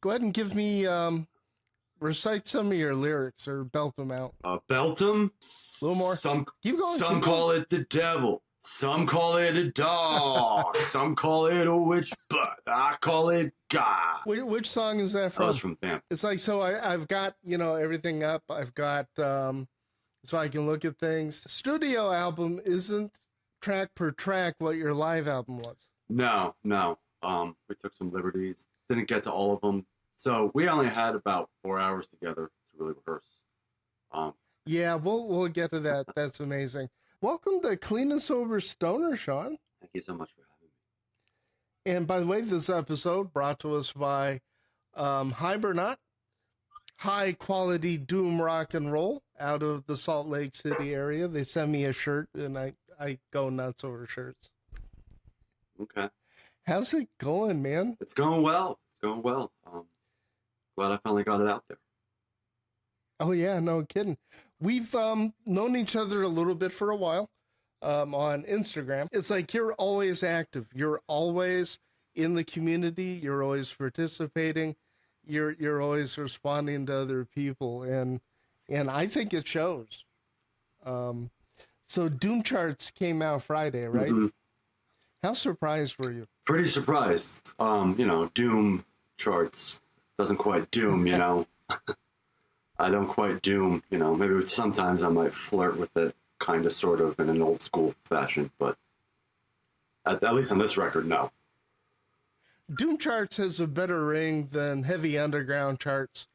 Go ahead and give me recite some of your lyrics or belt them out. Belt 'em. A little more. Some Keep going. some Keep going. call it the devil. Some call it a dog. Some call it a witch, but I call it God. Which song is that That was from? from Vamp. It's like so. I've got everything up. I've got so I can look at things. Studio album isn't track per track what your live album was. No, no. We took some liberties. Didn't get to all of them. So we only had about 4 hours together to really rehearse. Um, Yeah, we'll get to that. That's amazing. Welcome to Clean and Sober Stoner, Sean. Thank you so much for having me. And by the way, this episode brought to us by Hibernaut, high quality doom rock and roll out of the Salt Lake City area. They send me a shirt, and I go nuts over shirts. Okay. How's it going, man? It's going well. It's going well. Glad I finally got it out there. Oh yeah, no kidding. We've known each other a little bit for a while on Instagram. It's like you're always active. You're always in the community. You're always participating. You're always responding to other people, and I think it shows. So Doom Charts came out Friday, right? Mm-hmm. How surprised were you? Pretty surprised. Doom charts doesn't quite doom, I don't quite doom, maybe sometimes I might flirt with it kind of sort of in an old school fashion, but at least on this record, no. Doom Charts has a better ring than Heavy Underground Charts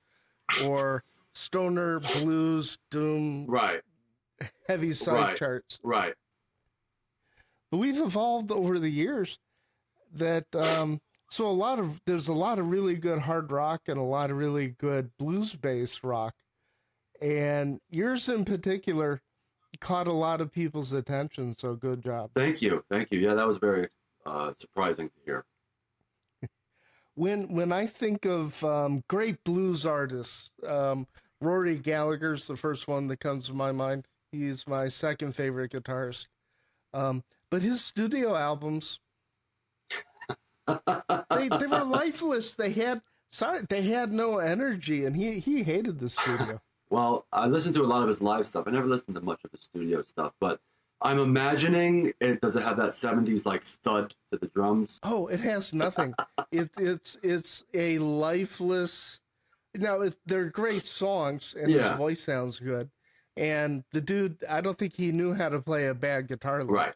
or Stoner Blues Doom Right. Heavy Psych Charts. Right. But we've evolved over the years that so there's a lot of really good hard rock and a lot of really good blues based rock, and yours in particular caught a lot of people's attention, so good job. Thank you. Yeah, that was very surprising to hear. When I think of great blues artists, Rory Gallagher's the first one that comes to my mind. He's my second favorite guitarist, but his studio albums, they were lifeless. They had no energy, and he hated the studio. Well, I listened to a lot of his live stuff. I never listened to much of his studio stuff, but I'm imagining does it have that 70s like thud to the drums? Oh, it has nothing. It's a lifeless. Now they're great songs, and his voice sounds good. And the dude, I don't think he knew how to play a bad guitar lick. Right.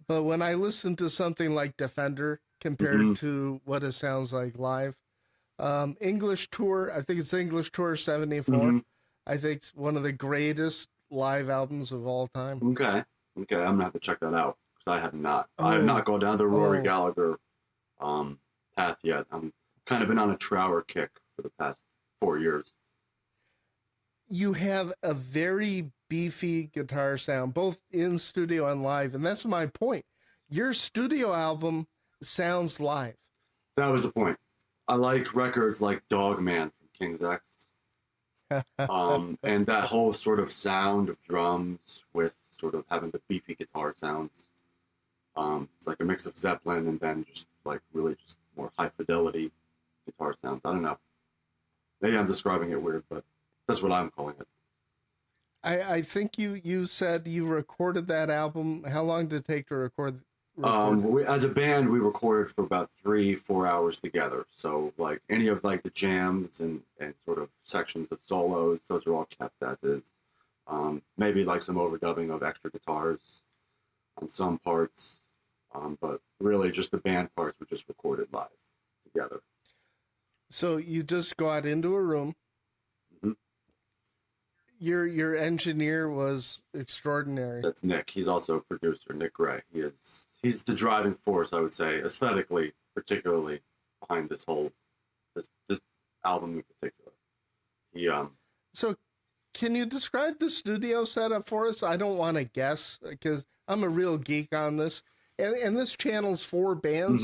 But when I listen to something like Defender compared to what it sounds like live, English Tour, I think it's English Tour 74. I think it's one of the greatest live albums of all time. Okay, I'm gonna have to check that out because I have not. I have not gone down the Rory Gallagher path yet. I'm kind of been on a Trower kick for the past 4 years. You have a very beefy guitar sound, both in studio and live, and that's my point. Your studio album sounds live. That was the point. I like records like Dogman from King's X. And that whole sort of sound of drums with sort of having the beefy guitar sounds. It's like a mix of Zeppelin and then just like really just more high fidelity guitar sounds. I don't know. Maybe I'm describing it weird, but that's what I'm calling it. I think you said you recorded that album. How long did it take to record? As a band, we recorded for about 3-4 hours together. So like any of like the jams and sort of sections of solos, those are all kept as is. Maybe like some overdubbing of extra guitars on some parts. But really just the band parts were just recorded live together. So you just got into a room. Mm-hmm. Your engineer was extraordinary. That's Nick. He's also a producer, Nick Gray. He's the driving force, I would say, aesthetically, particularly behind this album in particular. So can you describe the studio setup for us? I don't want to guess because I'm a real geek on this. And this channel's for bands.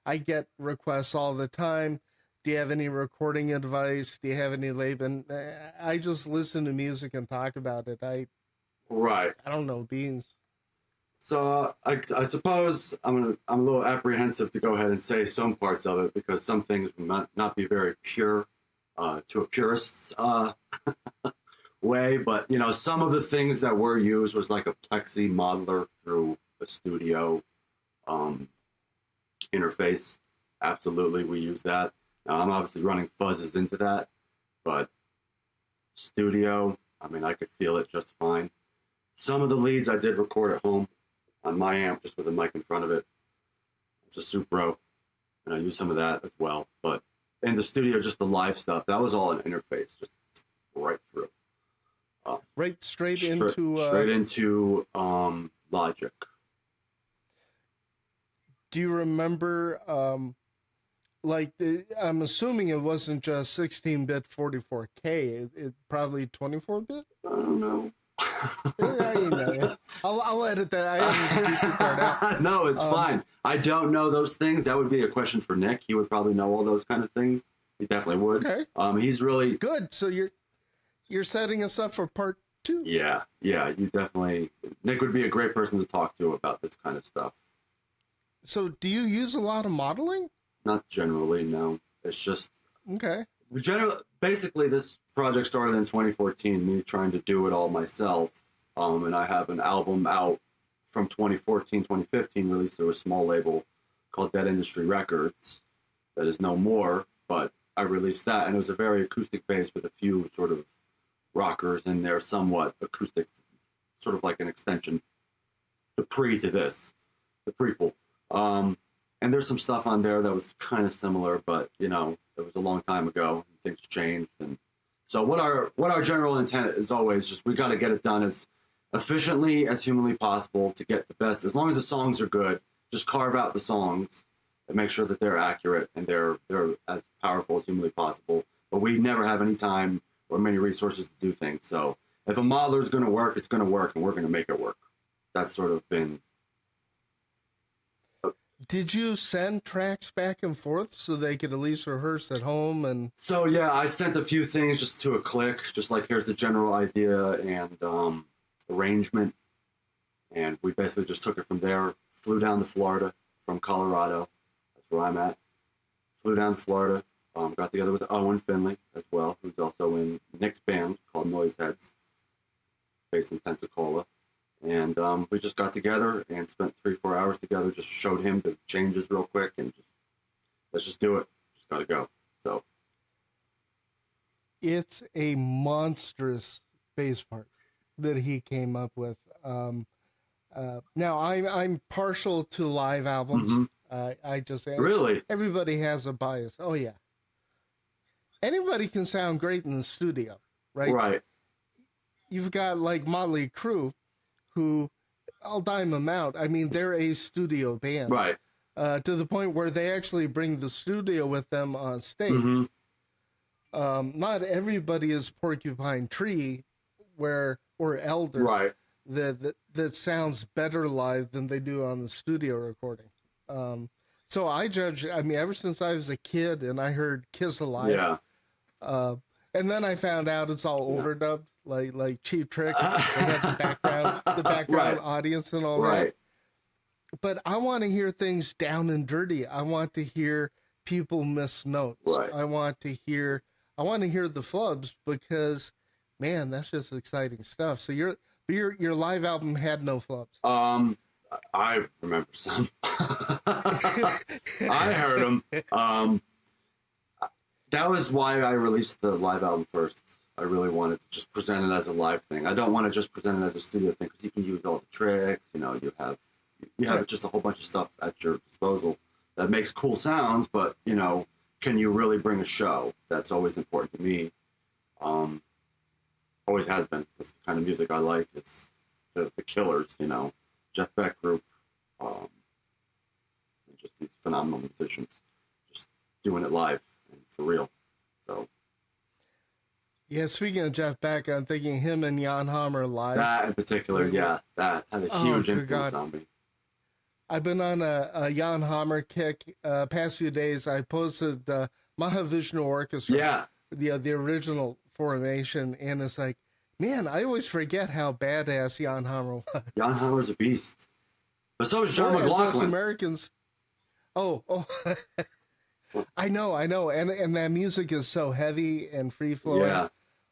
I get requests all the time. Do you have any recording advice? Do you have any label? I just listen to music and talk about it. I don't know beans. So I suppose I'm a little apprehensive to go ahead and say some parts of it because some things might not be very pure to a purist's way. But you know, some of the things that were used was like a plexi modeler through a studio um, interface. Absolutely, we use that. Now, I'm obviously running fuzzes into that, but studio, I mean, I could feel it just fine. Some of the leads I did record at home on my amp just with a mic in front of it. It's a Supro, and I use some of that as well. But in the studio, just the live stuff, that was all an interface, just right through. Right straight Straight into Logic. Do you remember, I'm assuming it wasn't just 16-bit 44K, it probably 24-bit? I don't know. Yeah, you know, I'll edit that. I haven't geeked the part out. No, it's fine. I don't know those things. That would be a question for Nick. He would probably know all those kind of things. He definitely would. Okay. He's really good. So you're setting us up for part 2. Yeah. You definitely. Nick would be a great person to talk to about this kind of stuff. So, do you use a lot of modeling? Not generally, no. It's just okay. Basically, this project started in 2014. Me trying to do it all myself, and I have an album out from 2014, 2015, released through a small label called Dead Industry Records. That is no more, but I released that, and it was a very acoustic base with a few sort of rockers in there, somewhat acoustic, sort of like an extension, the prequel. And there's some stuff on there that was kind of similar, but you know, it was a long time ago. Things changed, and so what our general intent is always just we got to get it done as efficiently as humanly possible to get the best. As long as the songs are good, just carve out the songs and make sure that they're accurate and they're as powerful as humanly possible. But we never have any time or many resources to do things. So if a modeler is going to work, it's going to work, and we're going to make it work. That's sort of been. Did you send tracks back and forth so they could at least rehearse at home? And so yeah, I sent a few things just to a click, just like here's the general idea and arrangement, and we basically just took it from there. Flew down to Florida from Colorado. That's where I'm at. Flew down to Florida. Got together with Owen Finley as well, who's also in Nick's band called Noiseheads, based in Pensacola. And we just got together and spent 3-4 hours together. Just showed him the changes real quick, and just let's just do it. Just gotta go. So it's a monstrous bass part that he came up with. Now I'm partial to live albums. I just really everybody has a bias. Oh yeah, anybody can sound great in the studio, right? Right. You've got like Motley Crue, who I'll dime them out. I mean, they're a studio band, right? To the point where they actually bring the studio with them on stage. Not everybody is Porcupine Tree, or Elder, right? That sounds better live than they do on the studio recording. So I judge. I mean, ever since I was a kid and I heard Kiss Alive, yeah. And then I found out it's all overdubbed, like Cheap Trick. They had the background right. audience and all right. that. But I want to hear things down and dirty. I want to hear people miss notes. Right. I want to hear the flubs because, man, that's just exciting stuff. So your live album had no flubs. I remember some. I heard them. That was why I released the live album first. I really wanted to just present it as a live thing. I don't want to just present it as a studio thing because you can use all the tricks. You know, you have just a whole bunch of stuff at your disposal that makes cool sounds. But you know, can you really bring a show? That's always important to me. Always has been. That's the kind of music I like. It's the Killers. You know, Jeff Beck group. And just these phenomenal musicians, just doing it live. For real. So yeah, speaking of Jeff Beck, I'm thinking him and Jan Hammer live. That in particular, yeah, that had a huge influence on me. I've been on a Jan Hammer kick past few days. I posted the Mahavishnu Orchestra, the original formation, and it's like, man, I always forget how badass Jan Hammer was. Jan Hammer's a beast. But so is John Well, as us McLaughlin. Americans, oh, oh, I know, and that music is so heavy and free flowing. Yeah,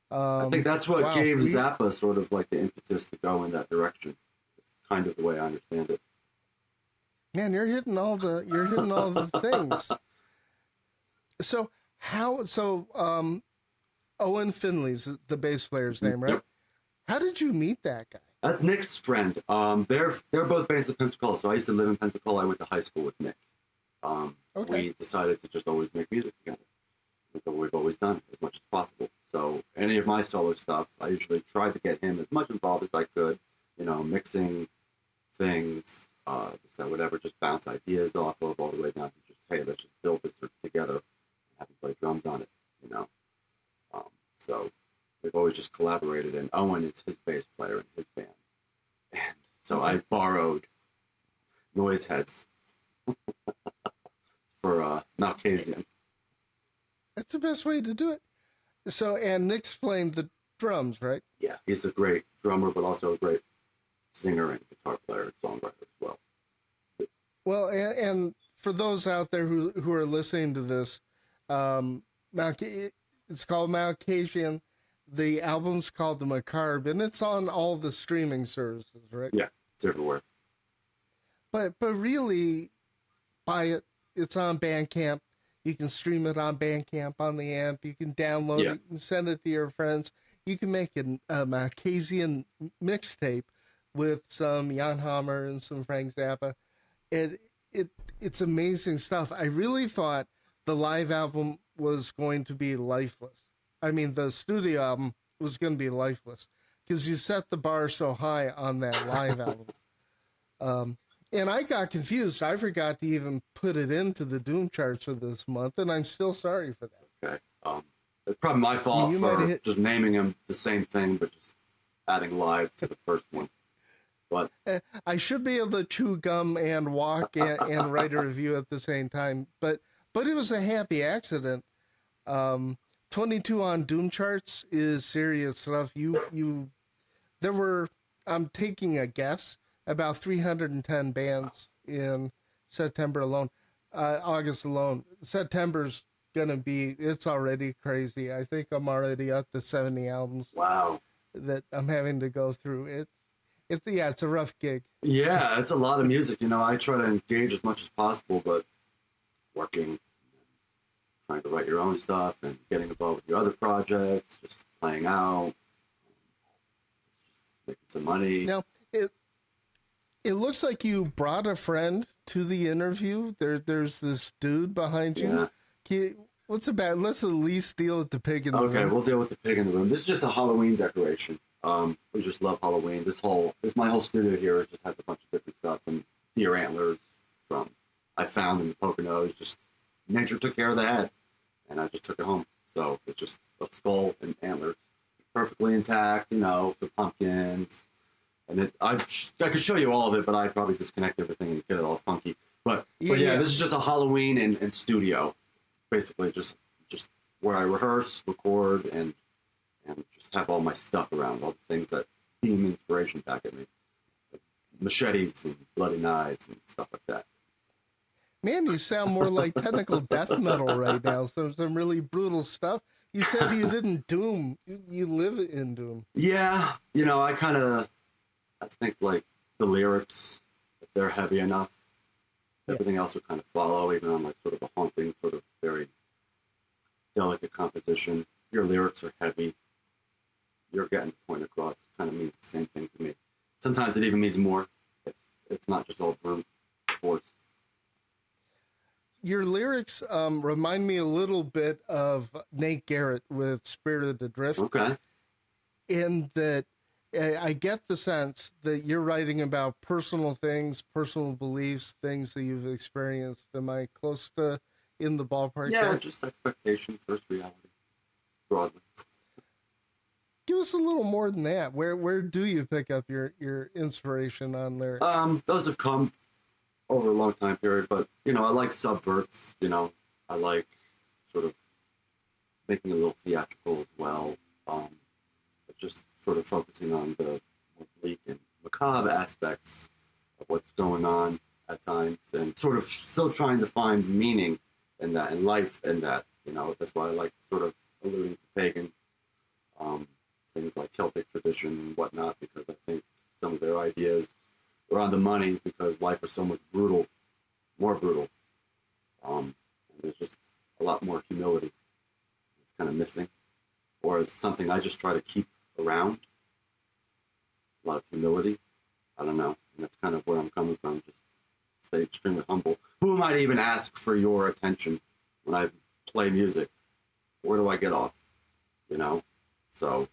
I think that's what Wow, gave we Zappa sort of like the impetus to go in that direction. It's kind of the way I understand it. man, you're hitting all the things. So Owen Finley's the bass player's name, right? Yep. How did you meet that guy? That's Nick's friend. They're both based in Pensacola, so I used to live in Pensacola. I went to high school with Nick. Okay. We decided to just always make music together. That's what we've always done as much as possible. So any of my solo stuff, I usually tried to get him as much involved as I could. You know, mixing things, whatever, just bounce ideas off of, all the way down to just, hey, let's just build this together and have him play drums on it. You know, so we've always just collaborated. And Owen is his bass player in his band, and so I borrowed noise heads for Malkasian. That's the best way to do it. So, and Nick's playing the drums, right? Yeah, he's a great drummer, but also a great singer and guitar player and songwriter as well. Well, and for those out there who are listening to this, it's called Malkasian. The album's called The Macabre, and it's on all the streaming services, right? Yeah, it's everywhere. But really, buy it. It's on Bandcamp. You can stream it on Bandcamp on the amp. You can download it. You can send it to your friends. You can make a Macabre mixtape with some Jan Hammer and some Frank Zappa. It's amazing stuff. I really thought the live album was going to be lifeless. I mean, the studio album was going to be lifeless because you set the bar so high on that live album. And I got confused. I forgot to even put it into the Doom charts for this month, and I'm still sorry for that. Okay. It's probably my fault for just naming them the same thing, but just adding live to the first one. But I should be able to chew gum and walk and write a review at the same time. But it was a happy accident. 22 on Doom charts is serious stuff. There were, I'm taking a guess, about 310 bands in September alone, August alone. September's gonna be, it's already crazy. I think I'm already up to 70 albums. Wow. That I'm having to go through. It's a rough gig. Yeah, it's a lot of music. You know, I try to engage as much as possible, but working, trying to write your own stuff and getting involved with your other projects, just playing out, just making some money. Now, it looks like you brought a friend to the interview. There's this dude behind you. Yeah. What's about? Let's at least deal with the pig in the room. Okay, we'll deal with the pig in the room. This is just a Halloween decoration. We just love Halloween. My whole studio here just has a bunch of different stuff. Some deer antlers I found in the Poconos. Just nature took care of the head, and I just took it home. So it's just a skull and antlers, perfectly intact. You know, the pumpkins. And I could show you all of it, but I'd probably disconnect everything and get it all funky. But yeah, this is just a Halloween and studio, basically just where I rehearse, record, and just have all my stuff around, all the things that beam inspiration back at me, like machetes and bloody knives and stuff like that. Man, you sound more like technical death metal right now. Some really brutal stuff. You said you didn't Doom. You live in Doom. Yeah, you know, I think like the lyrics, if they're heavy enough, everything else will kind of follow, even on like sort of a haunting, sort of very delicate composition. Your lyrics are heavy. You're getting the point across. Kind of means the same thing to me. Sometimes it even means more. It's not just all brute force. Your lyrics remind me a little bit of Nate Garrett with Spirit Adrift. Okay. In that I get the sense that you're writing about personal things, personal beliefs, things that you've experienced. Am I close to in the ballpark? Yeah, there? just expectation versus reality, broadly. Give us a little more than that. Where do you pick up your inspiration on lyrics? Those have come over a long time period, but you know, I like subverts. You know, I like sort of making a little theatrical as well. But just sort of focusing on the more bleak and macabre aspects of what's going on at times, and sort of still trying to find meaning in that, in life in that. You know, that's why I like sort of alluding to pagan um, things like Celtic tradition and whatnot, because I think some of their ideas are on the money because life is so much brutal, more brutal. And there's just a lot more humility. It's kind of missing, or it's something I just try to keep around. A lot of humility. I don't know, and that's kind of where I'm coming from. Just stay extremely humble. Who am I to even ask for your attention when I play music? Where do I get off? You know, so.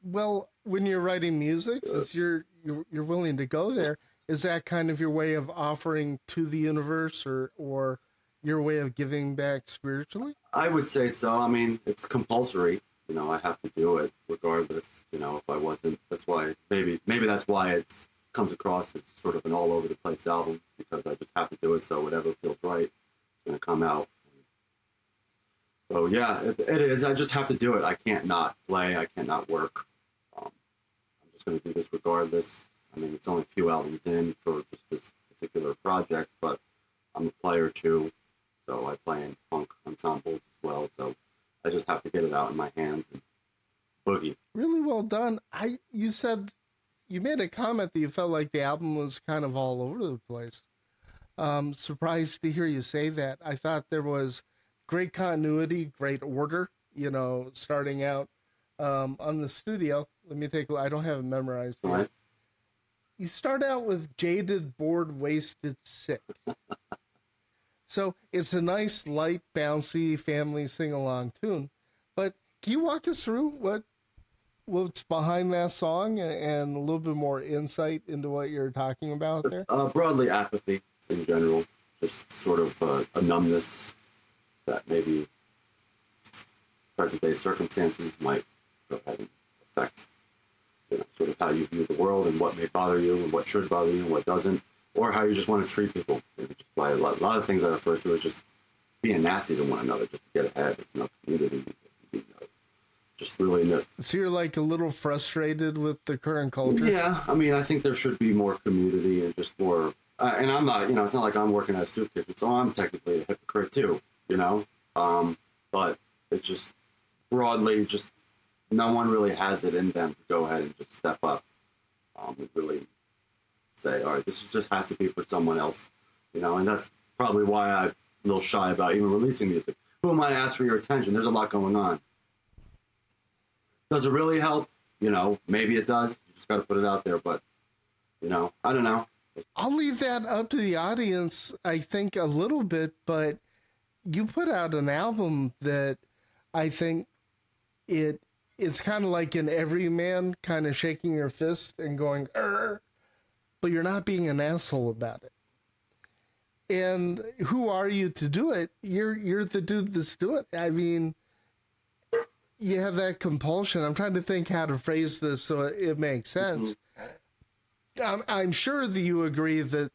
Well, when you're writing music, since you're willing to go there, is that kind of your way of offering to the universe, or your way of giving back spiritually? I would say so. I mean, it's compulsory. You know, I have to do it regardless. You know, if I wasn't, that's why maybe that's why it comes across as sort of an all over the place album, because I just have to do it. So whatever feels right, it's going to come out. So yeah, it is. I just have to do it. I can't not play. I can't not work. I'm just going to do this regardless. I mean, it's only a few albums in for just this particular project, but I'm a player too. So I play in funk ensembles as well. So I just have to get it out in my hands and boogie. Really well done. You said you made a comment that you felt like the album was kind of all over the place. Surprised to hear you say that. I thought there was great continuity, great order. You know, starting out on the studio. Let me take. I don't have it memorized yet. Right? You start out with jaded, bored, wasted, sick. So it's a nice, light, bouncy family sing-along tune. But can you walk us through what's behind that song and a little bit more insight into what you're talking about there? Broadly, apathy in general, just sort of a numbness that maybe present day circumstances might go ahead and affect, you know, sort of how you view the world and what may bother you and what should bother you and what doesn't, or how you just want to treat people. Maybe just by a lot of things I refer to as just being nasty to one another just to get ahead. It's no community. You know, just really no. So you're like a little frustrated with the current culture? Yeah, I mean, I think there should be more community and just more. And I'm not, you know, it's not like I'm working at a soup kitchen, so I'm technically a hypocrite too, you know. But it's just broadly, just no one really has it in them to go ahead and just step up and really say, all right, just has to be for someone else, you know. And that's probably why I'm a little shy about even releasing music. Who am I to ask for your attention? There's a lot going on. Does it really help? You know, maybe it does. You just got to put it out there. But, you know, I don't know. I'll leave that up to the audience, I think, a little bit, but you put out an album that I think it's kind of like an everyman kind of shaking your fist and going, "Arr," but you're not being an asshole about it. And who are you to do it? You're the dude that's doing it. I mean, you have that compulsion. I'm trying to think how to phrase this so it makes sense. I'm sure that you agree that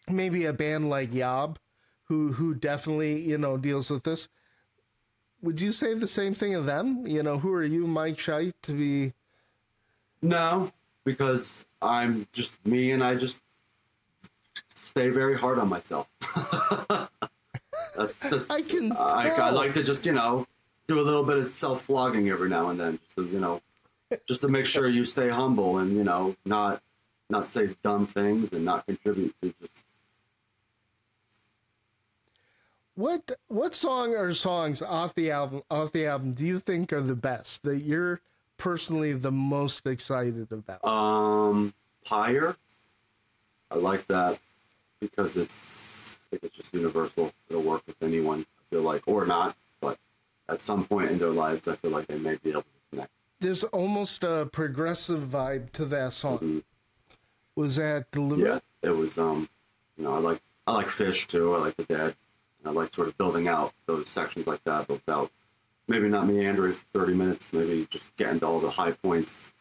maybe a band like Yob, who definitely, you know, deals with this, would you say the same thing of them? You know, who are you, Mike Scheidt, to be? No, because I'm just me and I just stay very hard on myself. that's I can tell. I like to just, you know, do a little bit of self-flogging every now and then, just to, you know, just to make sure you stay humble and, you know, not say dumb things and not contribute to just. What song or songs off the album do you think are the best that you're personally the most excited about? Pyre. I like that because I think it's just universal. It'll work with anyone, I feel like, or not, but at some point in their lives, I feel like they may be able to connect. There's almost a progressive vibe to that song. Mm-hmm. Was that deliberate? Yeah, it was. You know, I like Fish too. I like The Dead. I like sort of building out those sections like that, built out. Maybe not meandering for 30 minutes. Maybe just getting to all the high points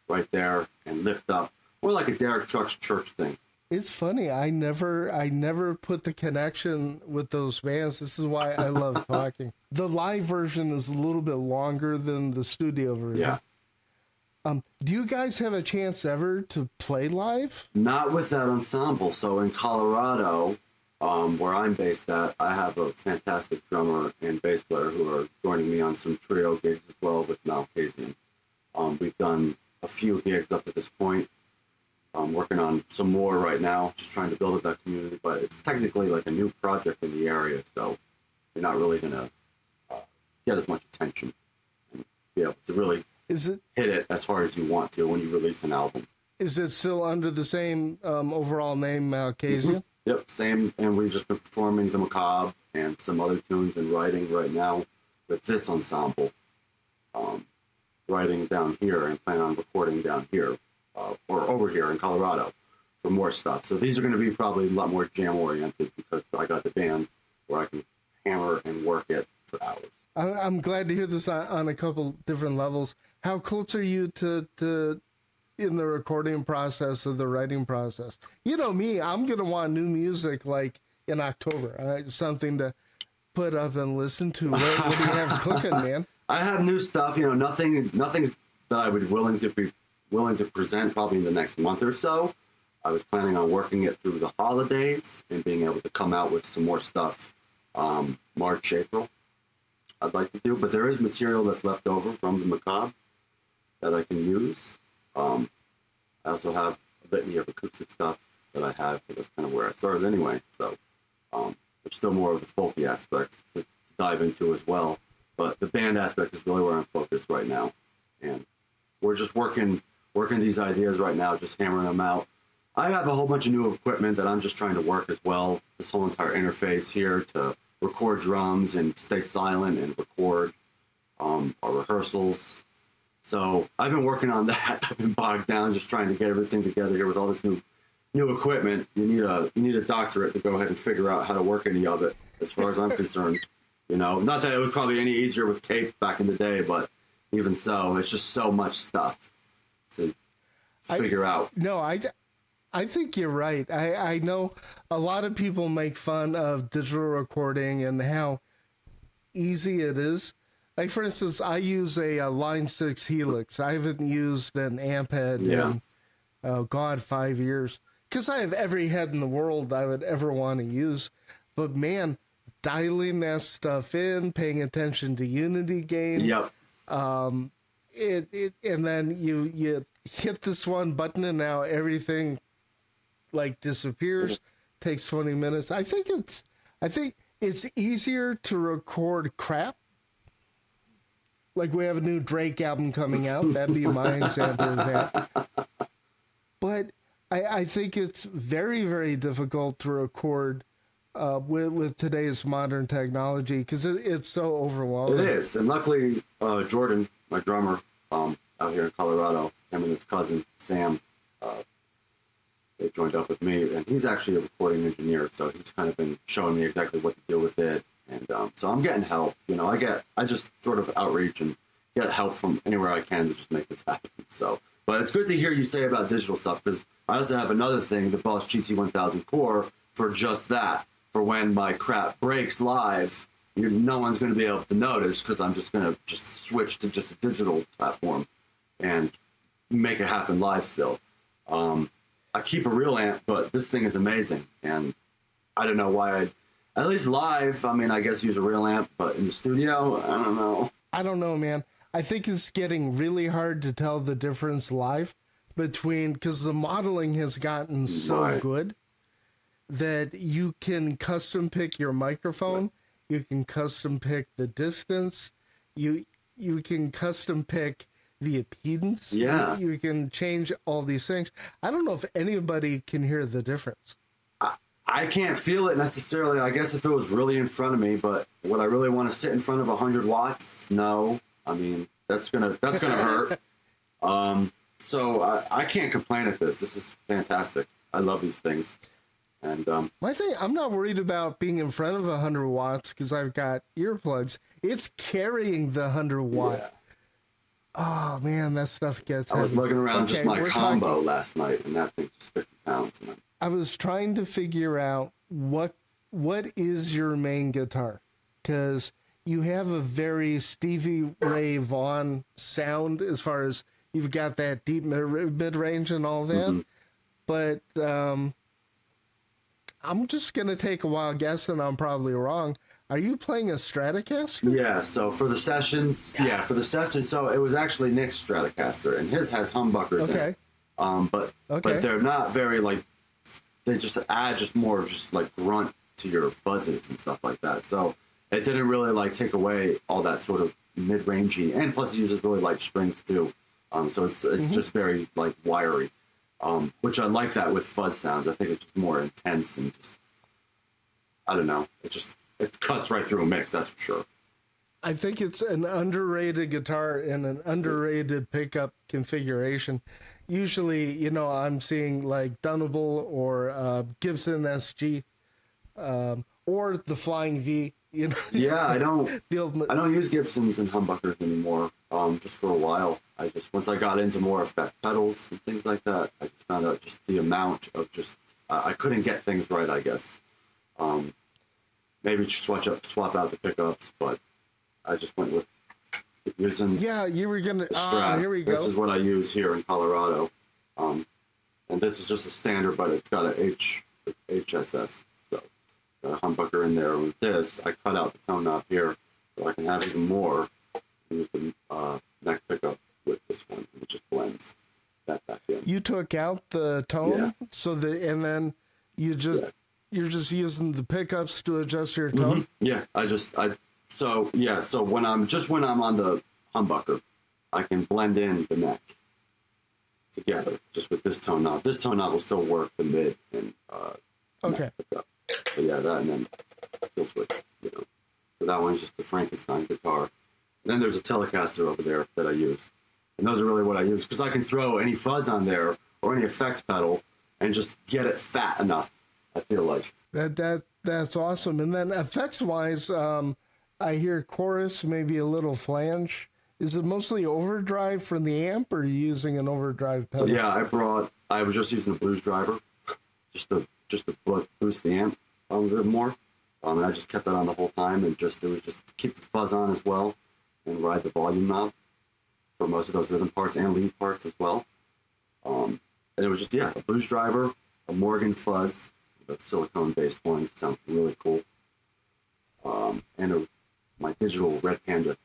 right there and lift up, more like a Derek Trucks church thing. It's funny. I never put the connection with those bands. This is why I love talking. The live version is a little bit longer than the studio version. Do you guys have a chance ever to play live? Not with that ensemble. So in Colorado, where I'm based at, I have a fantastic drummer and bass player who are joining me on some trio gigs as well with Malkasian. We've done a few gigs up to this point. I'm working on some more right now, just trying to build up that community. But it's technically like a new project in the area, so you're not really going to get as much attention and be able to really Is it hit it as hard as you want to when you release an album. is it still under the same overall name, Malkasian? Yep, same. And we've just been performing the Macabre and some other tunes and writing right now with this ensemble. Writing down here and plan on recording down here or over here in Colorado for more stuff. So these are going to be probably a lot more jam oriented because I got the band where I can hammer and work it for hours. I'm glad to hear this on a couple different levels. How close are you to in the recording process or the writing process? You know me, I'm gonna want new music like in October, something to put up and listen to. What do you have cooking, man? I have new stuff. You know, nothing that I would be willing to present probably in the next month or so. I was planning on working it through the holidays and being able to come out with some more stuff March, April. I'd like to do, but there is material that's left over from the Macabre that I can use. I also have a litany of acoustic stuff that I have, but that's kind of where I started anyway. So there's still more of the folky aspects to dive into as well. But the band aspect is really where I'm focused right now. And we're just working these ideas right now, just hammering them out. I have a whole bunch of new equipment that I'm just trying to work as well. This whole entire interface here to record drums and stay silent and record our rehearsals. So I've been working on that. I've been bogged down just trying to get everything together here with all this new equipment. You need a doctorate to go ahead and figure out how to work any of it, as far as I'm concerned. You know, not that it was probably any easier with tape back in the day, but even so, it's just so much stuff to figure out. No, I think you're right. I know a lot of people make fun of digital recording and how easy it is. Like, for instance, I use a Line 6 Helix. I haven't used an amp head in, 5 years. Because I have every head in the world I would ever want to use. But, man, dialing that stuff in, paying attention to unity gain. Yep. And then you hit this one button and now everything like disappears. Takes 20 minutes. I think it's easier to record crap. Like, we have a new Drake album coming out. That'd be my example of that. But I think it's very, very difficult to record with today's modern technology because it's so overwhelming. It is. And luckily, Jordan, my drummer out here in Colorado, him and his cousin, Sam, they joined up with me. And he's actually a recording engineer, so he's kind of been showing me exactly what to do with it. And so I'm getting help. You know, I just sort of outreach and get help from anywhere I can to just make this happen. So, but it's good to hear you say about digital stuff because I also have another thing, the Boss GT1000 Core, for just that. For when my crap breaks live, no one's going to be able to notice because I'm just going to just switch to just a digital platform and make it happen live still. I keep a real amp, but this thing is amazing. And I don't know why at least live, I mean, I guess use a real amp, but in the studio, I don't know. I don't know, man. I think it's getting really hard to tell the difference live between, because the modeling has gotten so good that you can custom pick your microphone, you can custom pick the distance, you can custom pick the impedance, you can change all these things. I don't know if anybody can hear the difference. I can't feel it necessarily. I guess if it was really in front of me, but would I really want to sit in front of 100 watts? No. I mean, that's gonna hurt. So I can't complain at this. This is fantastic. I love these things. And my thing, I'm not worried about being in front of 100 watts because I've got earplugs. It's carrying the 100 watt. Yeah. Oh man, that stuff gets heavy. I was looking around just my combo last night, and that thing's just 50 pounds. Man. I was trying to figure out what is your main guitar, because you have a very Stevie Ray Vaughan sound as far as you've got that deep mid range and all that. Hmm. But I'm just gonna take a wild guess, and I'm probably wrong. Are you playing a Stratocaster? Yeah, so for the sessions, so it was actually Nick's Stratocaster, and his has humbuckers in Okay. it. But Okay. they're not very like, they just add just more just like grunt to your fuzzes and stuff like that. So it didn't really like take away all that sort of mid-rangey, and plus it uses really light strings too. So it's just very like wiry, which I like that with fuzz sounds. I think it's just more intense and just, I don't know, it cuts right through a mix, that's for sure. I think it's an underrated guitar and an underrated pickup configuration. Usually, I'm seeing like Dunable or Gibson SG, or the Flying V. Yeah, The old, I don't use Gibsons and humbuckers anymore. Just for a while, once I got into more effect pedals and things like that, I just found out just the amount of just I couldn't get things right. I guess maybe just swap out the pickups, but I just went with using yeah, you were gonna. the Strat. Here we This go. is what I use here in Colorado, and this is just a standard, but it's got a HSS, so got a humbucker in there. With this, I cut out the tone knob here, so I can have even more. Use the neck pickup with this one, and it just blends that back in. You took out the tone, and then you just Yeah. you're just using the pickups to adjust your tone. Yeah, so when I'm on the humbucker, I can blend in the neck together just with this tone knob. This tone knob will still work the mid and Okay. neck pickup. So yeah, that and then kill switch, So that one's just the Frankenstein guitar. And then there's a Telecaster over there that I use. And those are really what I use because I can throw any fuzz on there or any effect pedal and just get it fat enough, I feel like. That's awesome. And then effects wise, I hear chorus, maybe a little flange. Is it mostly overdrive from the amp, or are you using an overdrive So pedal? yeah, I was just using a blues driver just to boost the amp a bit more. And I just kept that on the whole time, and it was just to keep the fuzz on as well and ride the volume knob for most of those rhythm parts and lead parts as well. And it was just a blues driver, a Morgan fuzz, the silicone based one, sounds really cool. And my digital Red Panda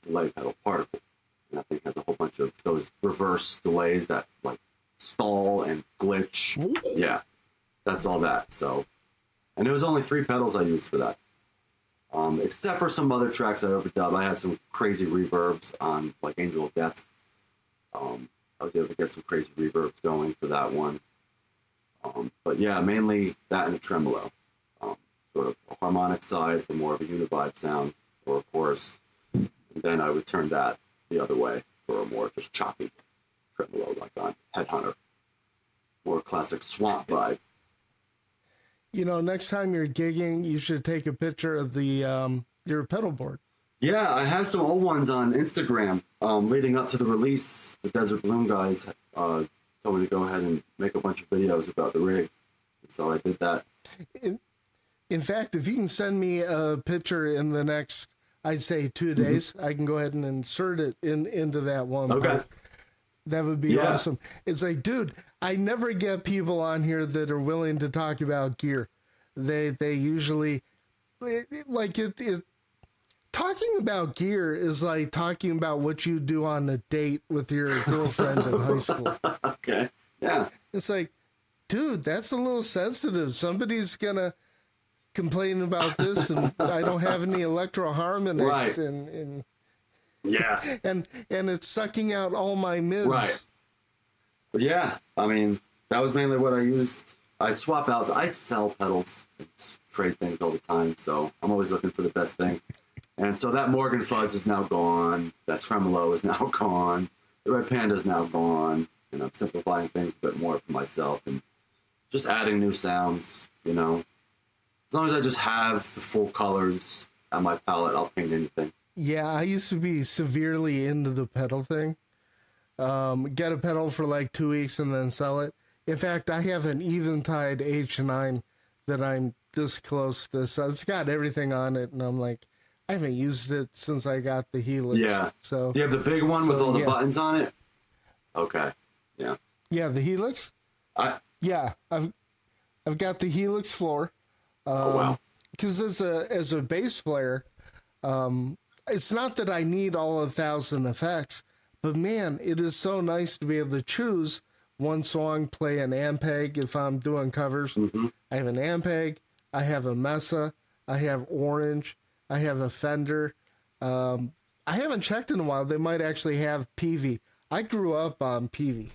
delay pedal particle, and that thing has a whole bunch of those reverse delays that like stall and glitch. Ooh. Yeah, that's all that. So, and it was only 3 pedals I used for that. Except for some other tracks I overdub. I had some crazy reverbs on like Angel of Death. I was able to get some crazy reverbs going for that one. But yeah, mainly that and a tremolo. Sort of a harmonic side for more of a univibe sound or a chorus. And then I would turn that the other way for a more just choppy tremolo like on Headhunter. More classic swamp vibe. Next time you're gigging, you should take a picture of the your pedal board. Yeah, I had some old ones on Instagram leading up to the release. The Desert Bloom guys told me to go ahead and make a bunch of videos about the rig. And so I did that. In fact, if you can send me a picture in the next, I'd say 2 days, I can go ahead and insert it into that one. Okay. part. That would be awesome. It's like, dude, I never get people on here that are willing to talk about gear. They usually talking about gear is like talking about what you do on a date with your girlfriend in high school. Okay. Yeah. It's like, dude, that's a little sensitive. Somebody's gonna complain about this, and I don't have any electro harmonics, Right. and Yeah. and it's sucking out all my mids. Right. But yeah, I mean, that was mainly what I used. I sell pedals and trade things all the time, so I'm always looking for the best thing. And so that Morgan fuzz is now gone. That tremolo is now gone. The Red Panda is now gone. And I'm simplifying things a bit more for myself and just adding new sounds, As long as I just have the full colors on my palette, I'll paint anything. Yeah, I used to be severely into the pedal thing. Get a pedal for like 2 weeks and then sell it. In fact, I have an Eventide H9 that I'm this close to. So it's got everything on it, and I'm like, I haven't used it since I got the Helix. Yeah. So Do you have the big one with all the yeah. buttons on it? Okay. Yeah. Yeah, the Helix. I. Yeah, I've got the Helix floor. Oh wow. Because as a bass player, it's not that I need all 1,000 effects, but man, it is so nice to be able to choose one song, play an Ampeg if I'm doing covers. Mm-hmm. I have an Ampeg, I have a Mesa, I have Orange, I have a Fender. I haven't checked in a while. They might actually have PV. I grew up on PV.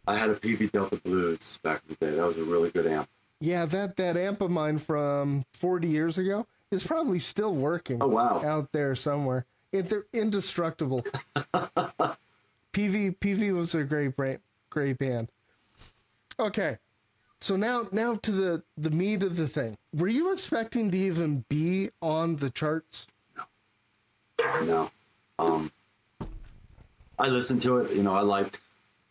I had a PV Delta Blues back in the day. That was a really good amp. Yeah, that amp of mine from 40 years ago is probably still working. Oh wow. Out there somewhere. They're indestructible. PV was a great band. Okay, so now to the meat of the thing. Were you expecting to even be on the charts? No. I listened to it. You know, I like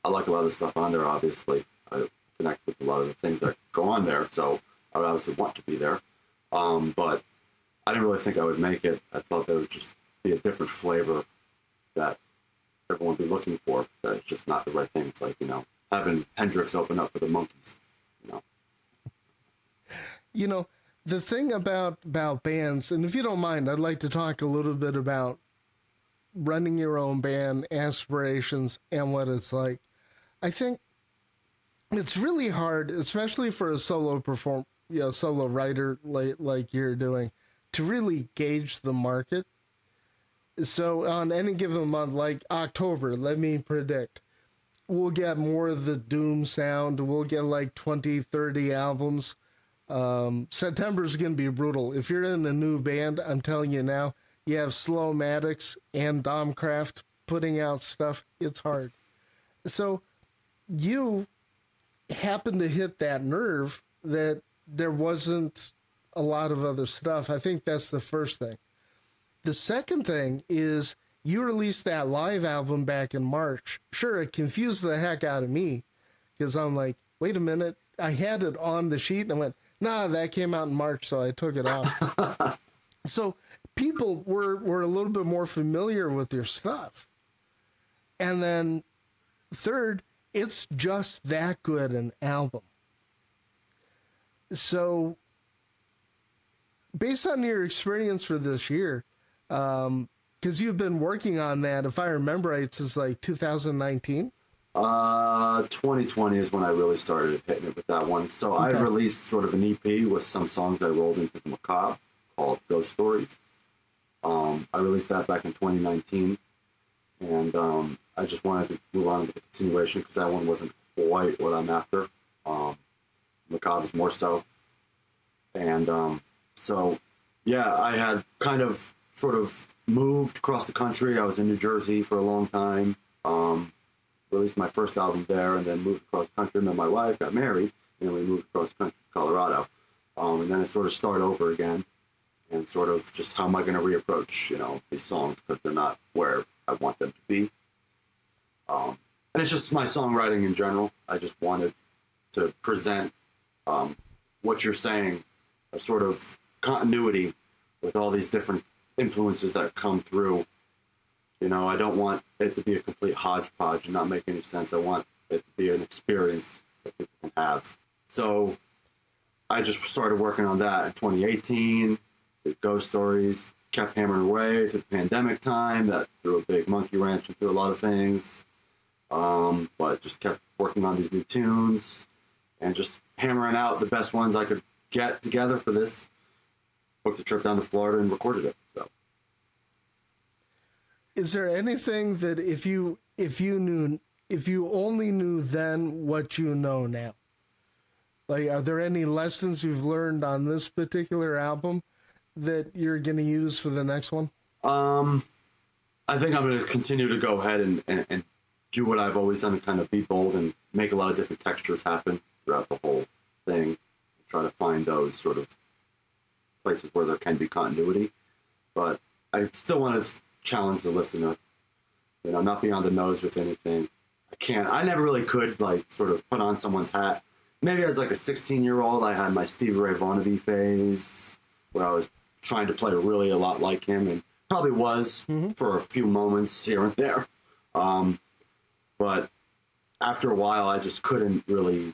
a lot of the stuff on there. Obviously, I connect with a lot of the things that go on there, so I would obviously want to be there. But I didn't really think I would make it. I thought there would just be a different flavor that everyone would be looking for. That it's just not the right thing. It's like, you know, having Hendrix open up for the Monkees. You know. You know, the thing about bands, and if you don't mind, I'd like to talk a little bit about running your own band, aspirations, and what it's like. I think it's really hard, especially for a solo solo writer like you're doing, to really gauge the market. So on any given month, like October, let me predict, we'll get more of the doom sound. We'll get like 20, 30 albums. September's going to be brutal. If you're in a new band, I'm telling you now, you have Slowmatics and Domcraft putting out stuff. It's hard. So you happen to hit that nerve that there wasn't a lot of other stuff. I think that's the first thing. The second thing is you released that live album back in March. Sure, it confused the heck out of me because I'm like, wait a minute. I had it on the sheet and I went, nah, that came out in March, so I took it off. So people were a little bit more familiar with your stuff. And then third, it's just that good an album. So based on your experience for this year, because you've been working on that, if I remember right, since like 2019. 2020 is when I really started hitting it with that one. So okay. I released sort of an EP with some songs I rolled into the Macabre called Ghost Stories. I released that back in 2019, and I just wanted to move on with the continuation because that one wasn't quite what I'm after. Macabre is more so. And so, yeah, I had kind of sort of moved across the country. I was in New Jersey for a long time. Released my first album there, and then moved across the country. Met my wife, got married, and then we moved across the country to Colorado. And then it sort of started over again, and sort of just how am I going to reapproach, you know, these songs because they're not where I want them to be. And it's just my songwriting in general. I just wanted to present what you're saying, a sort of continuity with all these different influences that come through. You know, I don't want it to be a complete hodgepodge and not make any sense. I want it to be an experience that people can have. So I just started working on that in 2018. The Ghost Stories kept hammering away to the pandemic time. That threw a big monkey wrench into a lot of things. But just kept working on these new tunes and just hammering out the best ones I could get together for this. Booked a trip down to Florida and recorded it. So. Is there anything that if you only knew then what you know now? Like, are there any lessons you've learned on this particular album that you're going to use for the next one? I think I'm going to continue to go ahead and do what I've always done and kind of be bold and make a lot of different textures happen throughout the whole thing. Try to find those sort of places where there can be continuity. But I still want to challenge the listener, you know, not be on the nose with anything. I never really could, like, sort of put on someone's hat. Maybe as like a 16-year-old, I had my Stevie Ray Vaughan phase where I was trying to play really a lot like him, and probably was for a few moments here and there. But after a while, I just couldn't really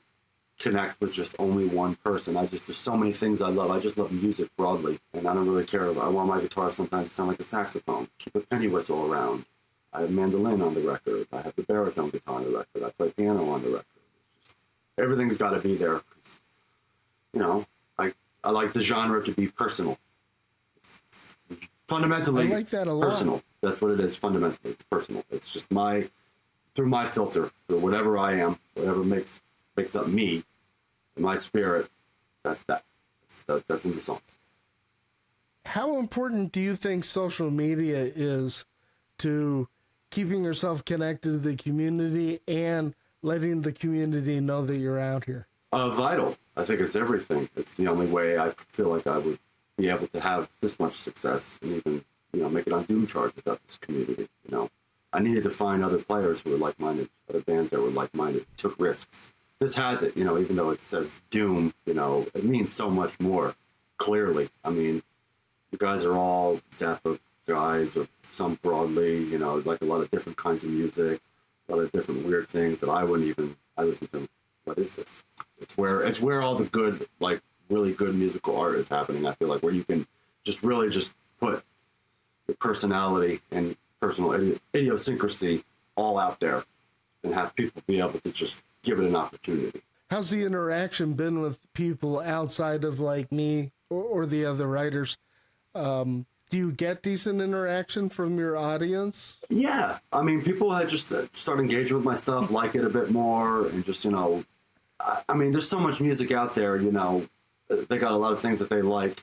connect with just only one person. There's so many things I love. I just love music broadly, and I don't really care. I want my guitar sometimes to sound like a saxophone. Keep a penny whistle around. I have mandolin on the record. I have the baritone guitar on the record. I play piano on the record. It's just, everything's got to be there. You know, I like the genre to be personal. It's fundamentally I like that a lot. personal. That's what it is. Fundamentally, it's personal. It's just through my filter, through whatever I am, whatever makes up me and my spirit. That's in the songs. How important do you think social media is to keeping yourself connected to the community and letting the community know that you're out here? Vital. I think it's everything. It's the only way I feel like I would be able to have this much success and even, make it on Doom charts without this community. I needed to find other players who were like-minded, other bands that were like-minded, took risks. This has it, even though it says Doom, it means so much more, clearly. I mean, you guys are all Zappa guys, or some broadly, like a lot of different kinds of music, a lot of different weird things that I listen to. What is this? It's where all the good, like really good musical art is happening. I feel like where you can just really just put your personality and personal idiosyncrasy all out there and have people be able to just give it an opportunity. How's the interaction been with people outside of like me or the other writers? Do you get decent interaction from your audience? Yeah. I mean, people had just start engaging with my stuff, like it a bit more, and just, I mean, there's so much music out there, they got a lot of things that they like.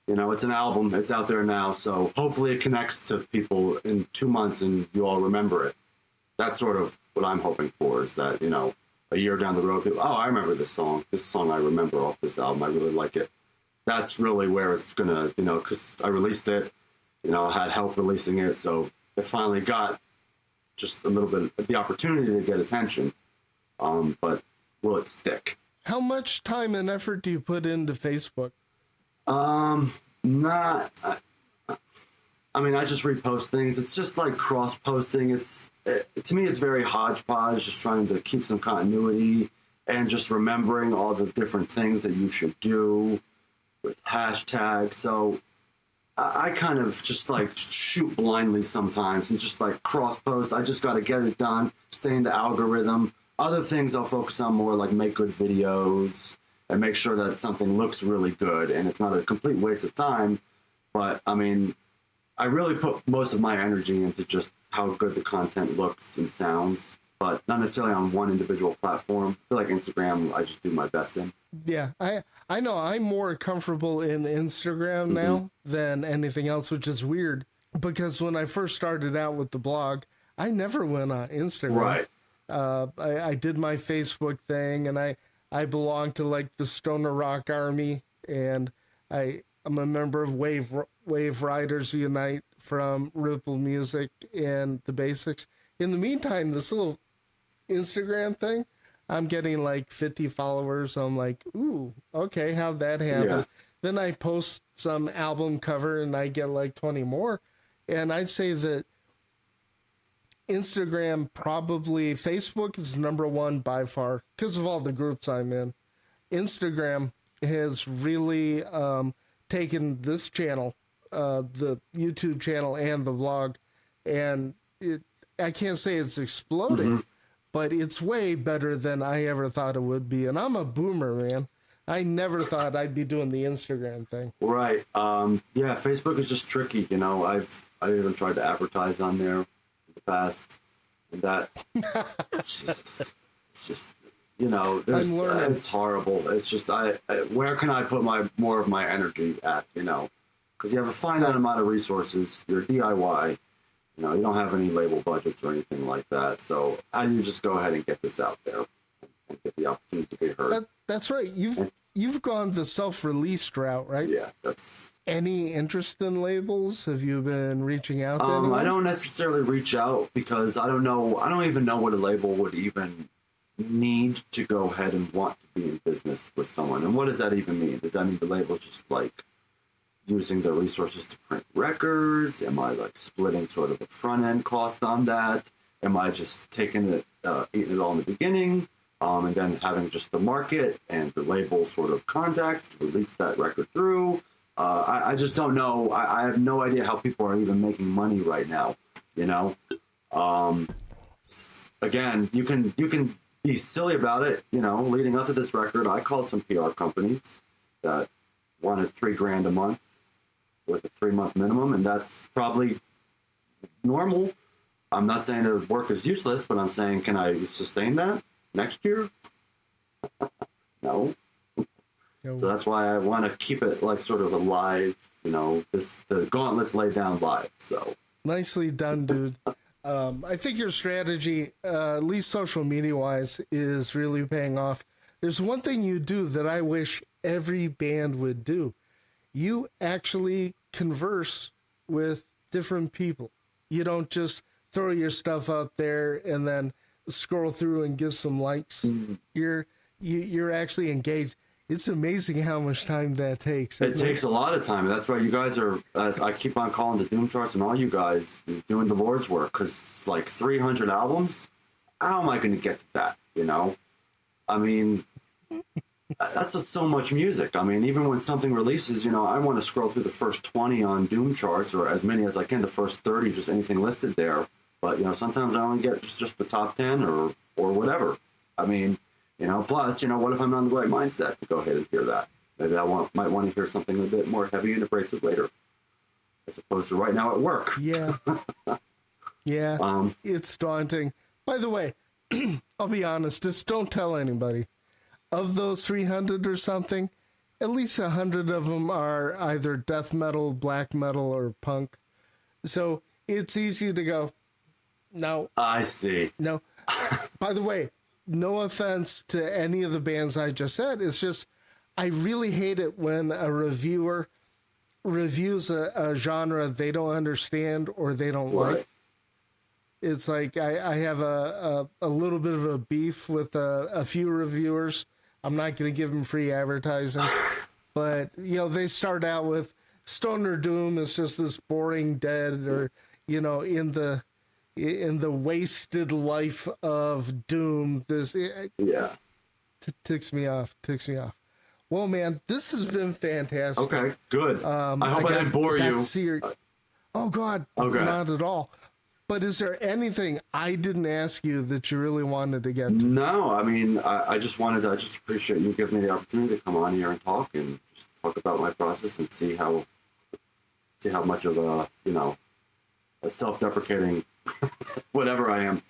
It's an album, it's out there now, so hopefully it connects to people in 2 months and you all remember it. That's sort of what I'm hoping for, is that, a year down the road, people, oh, I remember this song I remember off this album, I really like it. That's really where it's gonna, because I released it, I had help releasing it, so it finally got just a little bit of the opportunity to get attention, but will it stick? How much time and effort do you put into Facebook? I mean, I just repost things. It's just like cross-posting. To me, it's very hodgepodge, just trying to keep some continuity and just remembering all the different things that you should do with hashtags. So I kind of just like shoot blindly sometimes and just like cross-post. I just got to get it done, stay in the algorithm. Other things I'll focus on more, like make good videos and make sure that something looks really good and it's not a complete waste of time. But I mean, I really put most of my energy into just how good the content looks and sounds, but not necessarily on one individual platform. I feel like Instagram, I just do my best in. Yeah, I know I'm more comfortable in Instagram now than anything else, which is weird because when I first started out with the blog, I never went on Instagram. Right. I did my Facebook thing, and I belong to like the Stoner Rock Army, and I'm a member of Wave Riders Unite from Ripple Music and the Basics. In the meantime, this little Instagram thing, I'm getting like 50 followers. I'm like, ooh, okay, how'd that happen? Yeah. Then I post some album cover and I get like 20 more. And I'd say that Instagram, probably Facebook is number one by far because of all the groups I'm in. Instagram has really taken this channel, the YouTube channel and the blog, and I can't say it's exploding, but it's way better than I ever thought it would be. And I'm a boomer, man. I never thought I'd be doing the Instagram thing. Right. Yeah, Facebook is just tricky. I've even tried to advertise on there in the past, and that it's just there's, I'm learning. it's horrible. It's just where can I put more of my energy at? Because you have a finite amount of resources. You're DIY. You don't have any label budgets or anything like that. So how do you just go ahead and get this out there and get the opportunity to be heard? That's right. You've gone the self-released route, right? Yeah, that's. Any interest in labels? Have you been reaching out to anyone? I don't necessarily reach out because I don't know. I don't even know what a label would even need to go ahead and want to be in business with someone. And what does that even mean? Does that mean the label's just like using the resources to print records? Am I like splitting sort of the front end cost on that? Am I just taking it, eating it all in the beginning, and then having just the market and the label sort of contacts to release that record through? I just don't know. I have no idea how people are even making money right now. You know, again, you can be silly about it. You know, leading up to this record, I called some PR companies that wanted $3,000 a month with a 3-month minimum, and that's probably normal. I'm not saying the work is useless, but I'm saying, can I sustain that next year? No. No. So that's why I want to keep it like sort of alive. You know, the gauntlet's laid down live. So Nicely done, dude. I think your strategy, at least social media wise, is really paying off. There's one thing you do that I wish every band would do. You actually converse with different people. You don't just throw your stuff out there and then scroll through and give some likes. You're actually engaged. It's amazing how much time that takes. it takes a lot of time. That's why you guys are, as I keep on calling the Doom Charts and all you guys doing the Lord's work, because it's like 300 albums. How am I going to get to that? You know, I mean, that's just so much music. I mean, even when something releases, you know, I want to scroll through the first 20 on Doom Charts, or as many as I can, the first 30, just anything listed there. But, you know, sometimes I only get just the top 10 or whatever. I mean, you know, plus, you know, what if I'm not in the right mindset to go ahead and hear that? Maybe I might want to hear something a bit more heavy and abrasive later, as opposed to right now at work. Yeah. Yeah. It's daunting. By the way, I'll be honest, just don't tell anybody. Of those 300 or something, at least 100 of them are either death metal, black metal, or punk. So it's easy to go, no. I see. No. By the way, no offense to any of the bands I just said. It's just, I really hate it when a reviewer reviews a genre they don't understand or they don't like. It's like I have a little bit of a beef with a few reviewers. I'm not going to give them free advertising. But, you know, they start out with Stoner Doom is just this boring dead, or, you know, in the wasted life of Doom. This ticks me off. Well, man, this has been fantastic. Okay, good. I hope I didn't bore you. Oh, God, okay. Not at all. But is there anything I didn't ask you that you really wanted to get to? No, I mean, I just appreciate you giving me the opportunity to come on here and talk about my process and see how much of a, you know, a self-deprecating whatever I am.